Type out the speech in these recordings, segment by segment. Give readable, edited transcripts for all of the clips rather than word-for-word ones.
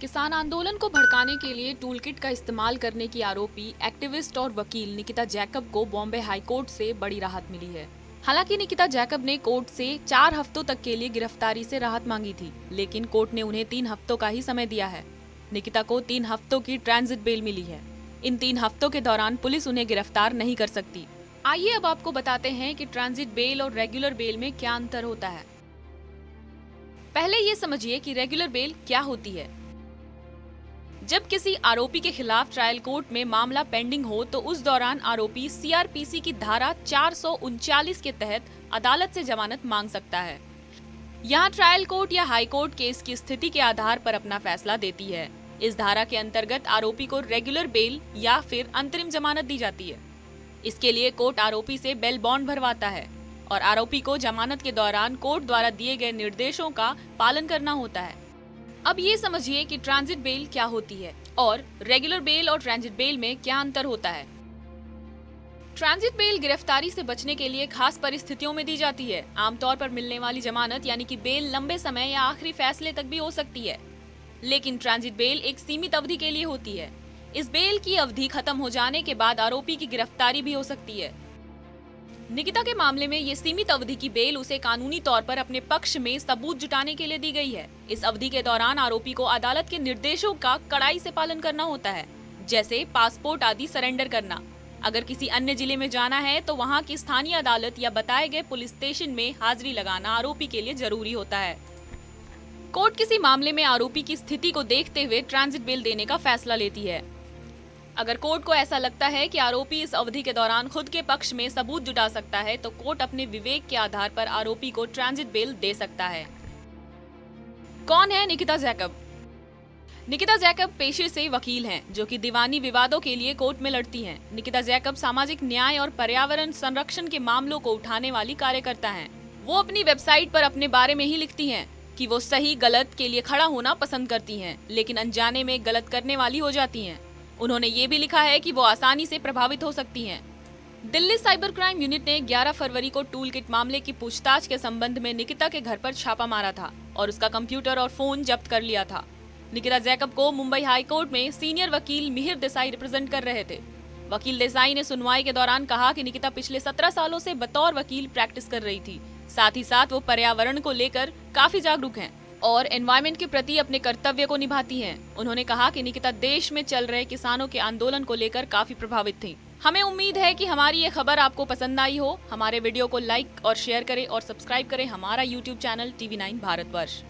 किसान आंदोलन को भड़काने के लिए टूलकिट का इस्तेमाल करने की आरोपी एक्टिविस्ट और वकील निकिता जैकब को बॉम्बे हाई कोर्ट से बड़ी राहत मिली है। हालांकि निकिता जैकब ने कोर्ट से 4 हफ्तों तक के लिए गिरफ्तारी से राहत मांगी थी, लेकिन कोर्ट ने उन्हें 3 हफ्तों का ही समय दिया है। निकिता को 3 हफ्तों की ट्रांजिट बेल मिली है। इन 3 हफ्तों के दौरान पुलिस उन्हें गिरफ्तार नहीं कर सकती। आइए अब आपको बताते हैं कि ट्रांजिट बेल और रेगुलर बेल में क्या अंतर होता है। पहले ये समझिए कि रेगुलर बेल क्या होती है। जब किसी आरोपी के खिलाफ ट्रायल कोर्ट में मामला पेंडिंग हो तो उस दौरान आरोपी सीआरपीसी की धारा 439 के तहत अदालत से जमानत मांग सकता है। यहाँ ट्रायल कोर्ट या हाई कोर्ट केस की स्थिति के आधार पर अपना फैसला देती है। इस धारा के अंतर्गत आरोपी को रेगुलर बेल या फिर अंतरिम जमानत दी जाती है। इसके लिए कोर्ट आरोपी से बेल बॉन्ड भरवाता है और आरोपी को जमानत के दौरान कोर्ट द्वारा दिए गए निर्देशों का पालन करना होता है। अब ये समझिए कि ट्रांजिट बेल क्या होती है और रेगुलर बेल और ट्रांजिट बेल में क्या अंतर होता है। ट्रांजिट बेल गिरफ्तारी से बचने के लिए खास परिस्थितियों में दी जाती है। आमतौर पर मिलने वाली जमानत यानी कि बेल लंबे समय या आखिरी फैसले तक भी हो सकती है, लेकिन ट्रांजिट बेल एक सीमित अवधि के लिए होती है। इस बेल की अवधि खत्म हो जाने के बाद आरोपी की गिरफ्तारी भी हो सकती है। निकिता के मामले में ये सीमित अवधि की बेल उसे कानूनी तौर पर अपने पक्ष में सबूत जुटाने के लिए दी गई है। इस अवधि के दौरान आरोपी को अदालत के निर्देशों का कड़ाई से पालन करना होता है, जैसे पासपोर्ट आदि सरेंडर करना। अगर किसी अन्य जिले में जाना है तो वहाँ की स्थानीय अदालत या बताए गए पुलिस स्टेशन में हाजिरी लगाना आरोपी के लिए जरूरी होता है। कोर्ट किसी मामले में आरोपी की स्थिति को देखते हुए ट्रांजिट बेल देने का फैसला लेती है। अगर कोर्ट को ऐसा लगता है कि आरोपी इस अवधि के दौरान खुद के पक्ष में सबूत जुटा सकता है तो कोर्ट अपने विवेक के आधार पर आरोपी को ट्रांजिट बेल दे सकता है। कौन है निकिता जैकब? निकिता जैकब पेशे से वकील हैं, जो कि दीवानी विवादों के लिए कोर्ट में लड़ती हैं। निकिता जैकब सामाजिक न्याय और पर्यावरण संरक्षण के मामलों को उठाने वाली कार्यकर्ता हैं। वो अपनी वेबसाइट पर अपने बारे में ही लिखती हैं कि वो सही गलत के लिए खड़ा होना पसंद करती हैं, लेकिन अनजाने में गलत करने वाली हो जाती हैं। उन्होंने ये भी लिखा है कि वो आसानी से प्रभावित हो सकती हैं। दिल्ली साइबर क्राइम यूनिट ने 11 फरवरी को टूलकिट मामले की पूछताछ के संबंध में निकिता के घर पर छापा मारा था और उसका कंप्यूटर और फोन जब्त कर लिया था। निकिता जैकब को मुंबई हाई कोर्ट में सीनियर वकील मिहिर देसाई रिप्रेजेंट कर रहे थे। वकील देसाई ने सुनवाई के दौरान कहा कि निकिता पिछले 17 सालों से बतौर वकील प्रैक्टिस कर रही थी। साथ ही साथ वो पर्यावरण को लेकर काफी जागरूक हैं और एनवायरमेंट के प्रति अपने कर्तव्य को निभाती हैं। उन्होंने कहा कि निकिता देश में चल रहे किसानों के आंदोलन को लेकर काफी प्रभावित थी। हमें उम्मीद है कि हमारी ये खबर आपको पसंद आई हो। हमारे वीडियो को लाइक और शेयर करें और सब्सक्राइब करें हमारा यूट्यूब चैनल TV9 भारतवर्ष।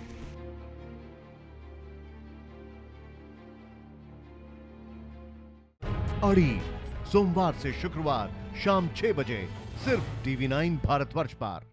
अड़ी सोमवार से शुक्रवार शाम 6 बजे सिर्फ TV9 भारतवर्ष पर।